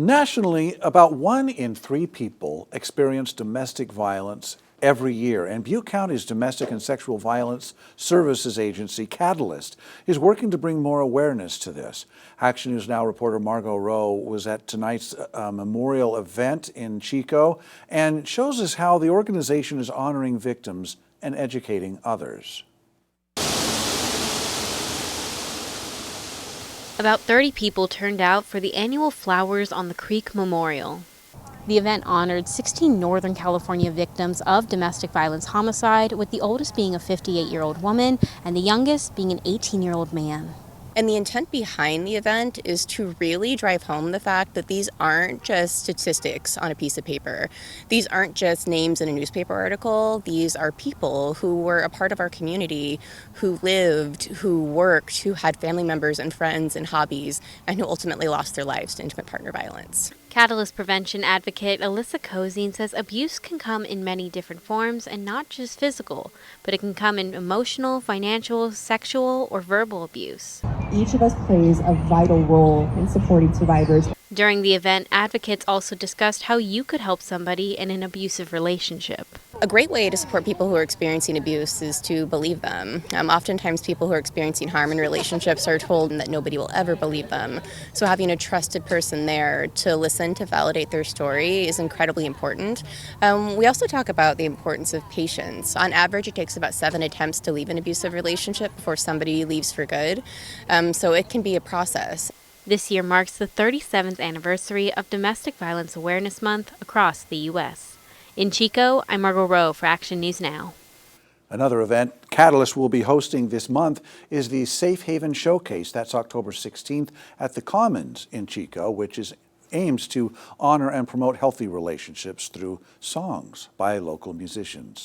Nationally, about 1 in 3 people experience domestic violence every year, and Butte County's Domestic and Sexual Violence Services Agency, Catalyst, is working to bring more awareness to this. Action News Now reporter Margot Rowe was at tonight's memorial event in Chico and shows us how the organization is honoring victims and educating others. About 30 people turned out for the annual Flowers on the Creek Memorial. The event honored 16 Northern California victims of domestic violence homicide, with the oldest being a 58-year-old woman and the youngest being an 18-year-old man. And the intent behind the event is to really drive home the fact that these aren't just statistics on a piece of paper. These aren't just names in a newspaper article. These are people who were a part of our community, who lived, who worked, who had family members and friends and hobbies, and who ultimately lost their lives to intimate partner violence. Catalyst prevention advocate Alyssa Cozine says abuse can come in many different forms and not just physical, but it can come in emotional, financial, sexual, or verbal abuse. Each of us plays a vital role in supporting survivors. During the event, advocates also discussed how you could help somebody in an abusive relationship. A great way to support people who are experiencing abuse is to believe them. Oftentimes people who are experiencing harm in relationships are told that nobody will ever believe them. So having a trusted person there to listen, to validate their story is incredibly important. We also talk about the importance of patience. On average, it takes about 7 attempts to leave an abusive relationship before somebody leaves for good. So it can be a process. This year marks the 37th anniversary of Domestic Violence Awareness Month across the U.S. In Chico, I'm Margot Rowe for Action News Now. Another event Catalyst will be hosting this month is the Safe Haven Showcase. That's October 16th at the Commons in Chico, which aims to honor and promote healthy relationships through songs by local musicians.